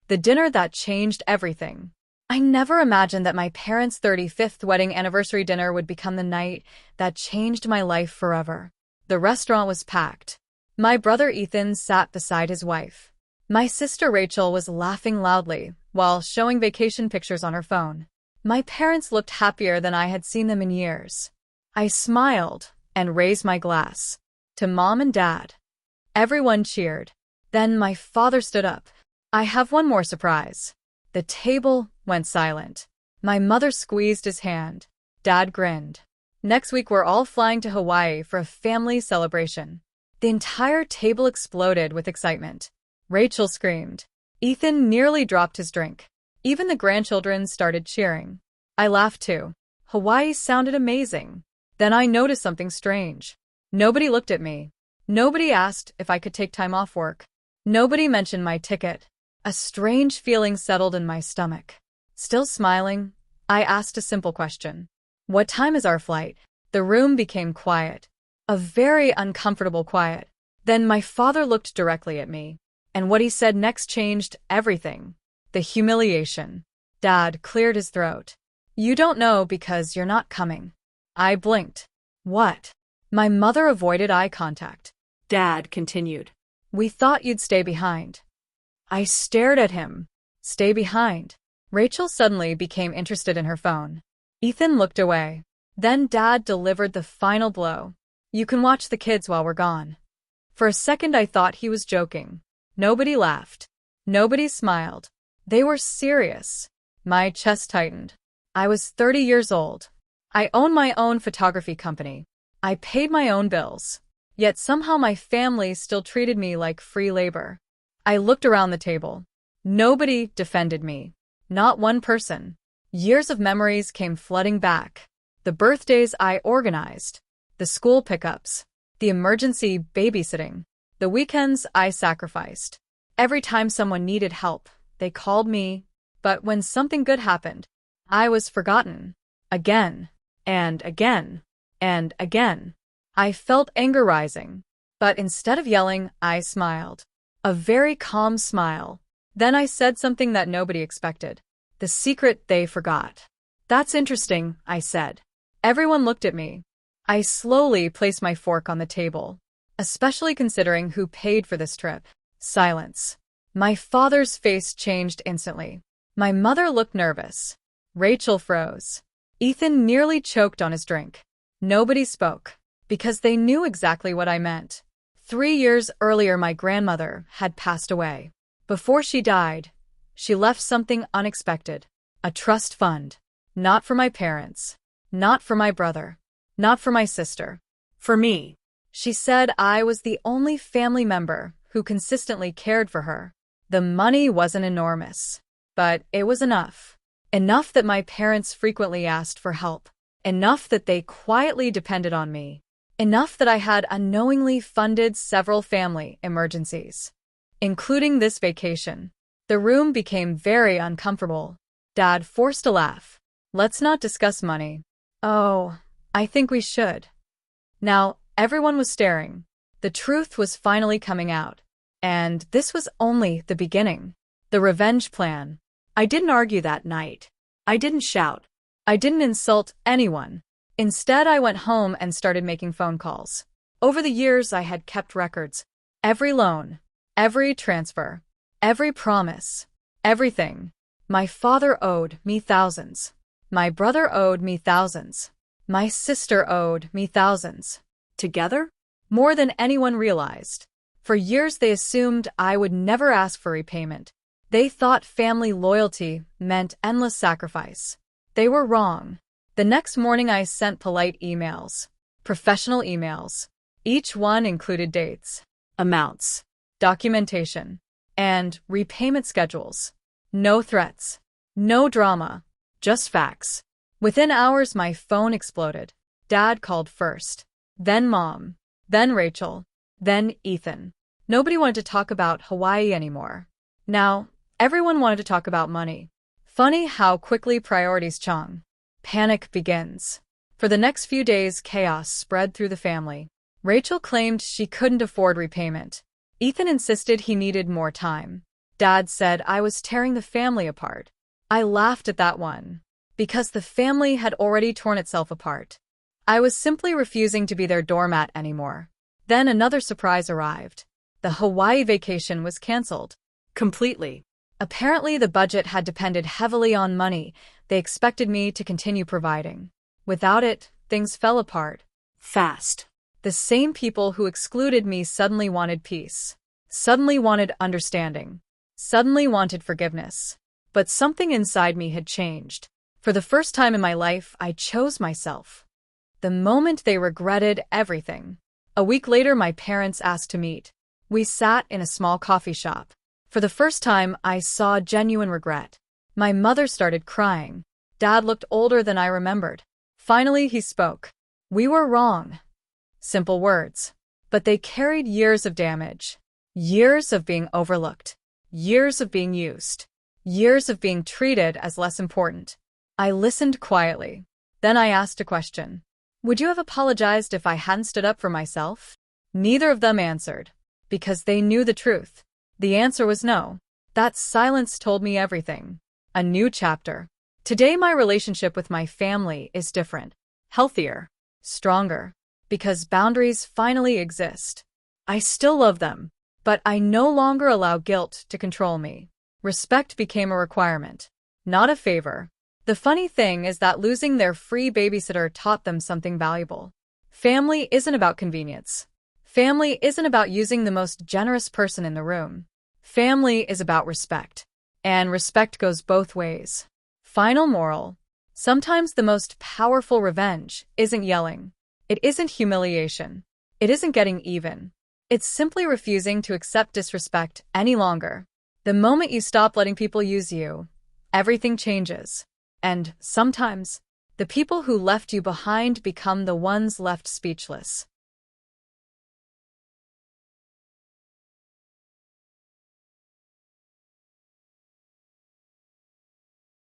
The dinner that changed everything. I never imagined that my parents' 35th wedding anniversary dinner would become the night that changed my life forever. The restaurant was packed. My brother Ethan sat beside his wife. My sister Rachel was laughing loudly while showing vacation pictures on her phone. My parents looked happier than I had seen them in years. I smiled and raised my glass. To Mom and Dad. Everyone cheered. Then my father stood up. I have one more surprise. The table went silent. My mother squeezed his hand. Dad grinned. Next week we're all flying to Hawaii for a family celebration. The entire table exploded with excitement. Rachel screamed. Ethan nearly dropped his drink. Even the grandchildren started cheering. I laughed too. Hawaii sounded amazing. Then I noticed something strange. Nobody looked at me. Nobody asked if I could take time off work. Nobody mentioned my ticket. A strange feeling settled in my stomach. Still smiling, I asked a simple question. What time is our flight? The room became quiet. A very uncomfortable quiet. Then my father looked directly at me. And what he said next changed everything. The humiliation. Dad cleared his throat. You don't know because you're not coming. I blinked. What? My mother avoided eye contact. Dad continued. We thought you'd stay behind. I stared at him. Stay behind. Rachel suddenly became interested in her phone. Ethan looked away. Then Dad delivered the final blow. You can watch the kids while we're gone. For a second I thought he was joking. Nobody laughed. Nobody smiled. They were serious. My chest tightened. I was 30 years old. I owned my own photography company. I paid my own bills. Yet somehow my family still treated me like free labor. I looked around the table. Nobody defended me. Not one person. Years of memories came flooding back. The birthdays I organized. The school pickups. The emergency babysitting. The weekends I sacrificed. Every time someone needed help, they called me. But when something good happened, I was forgotten. Again. And again. And again. I felt anger rising. But instead of yelling, I smiled. A very calm smile. Then I said something that nobody expected. The secret they forgot. That's interesting, I said. Everyone looked at me. I slowly placed my fork on the table, especially considering who paid for this trip. Silence. My father's face changed instantly. My mother looked nervous. Rachel froze. Ethan nearly choked on his drink. Nobody spoke, because they knew exactly what I meant. 3 years earlier, my grandmother had passed away. Before she died, she left something unexpected. A trust fund. Not for my parents. Not for my brother. Not for my sister. For me. She said I was the only family member who consistently cared for her. The money wasn't enormous, but it was enough. Enough that my parents frequently asked for help. Enough that they quietly depended on me. Enough that I had unknowingly funded several family emergencies, including this vacation. The room became very uncomfortable. Dad forced a laugh. Let's not discuss money. Oh, I think we should. Now, everyone was staring. The truth was finally coming out. And this was only the beginning. The revenge plan. I didn't argue that night. I didn't shout. I didn't insult anyone. Instead, I went home and started making phone calls. Over the years, I had kept records. Every loan, every transfer, every promise, everything. My father owed me thousands. My brother owed me thousands. My sister owed me thousands. Together? More than anyone realized. For years, they assumed I would never ask for repayment. They thought family loyalty meant endless sacrifice. They were wrong. The next morning I sent polite emails, professional emails. Each one included dates, amounts, documentation, and repayment schedules. No threats, no drama, just facts. Within hours my phone exploded. Dad called first, then Mom, then Rachel, then Ethan. Nobody wanted to talk about Hawaii anymore. Now, everyone wanted to talk about money. Funny how quickly priorities change. Panic begins. For the next few days, chaos spread through the family. Rachel claimed she couldn't afford repayment. Ethan insisted he needed more time. Dad said I was tearing the family apart. I laughed at that one. Because the family had already torn itself apart. I was simply refusing to be their doormat anymore. Then another surprise arrived. The Hawaii vacation was canceled. Completely. Apparently the budget had depended heavily on money. They expected me to continue providing. Without it, things fell apart. Fast. The same people who excluded me suddenly wanted peace. Suddenly wanted understanding. Suddenly wanted forgiveness. But something inside me had changed. For the first time in my life, I chose myself. The moment they regretted everything. A week later, my parents asked to meet. We sat in a small coffee shop. For the first time, I saw genuine regret. My mother started crying. Dad looked older than I remembered. Finally, he spoke. We were wrong. Simple words. But they carried years of damage. Years of being overlooked. Years of being used. Years of being treated as less important. I listened quietly. Then I asked a question. Would you have apologized if I hadn't stood up for myself? Neither of them answered. Because they knew the truth. The answer was no. That silence told me everything. A new chapter. Today my relationship with my family is different. Healthier. Stronger. Because boundaries finally exist. I still love them. But I no longer allow guilt to control me. Respect became a requirement. Not a favor. The funny thing is that losing their free babysitter taught them something valuable. Family isn't about convenience. Family isn't about using the most generous person in the room. Family is about respect. And respect goes both ways. Final moral. Sometimes the most powerful revenge isn't yelling. It isn't humiliation. It isn't getting even. It's simply refusing to accept disrespect any longer. The moment you stop letting people use you, everything changes. And sometimes, the people who left you behind become the ones left speechless.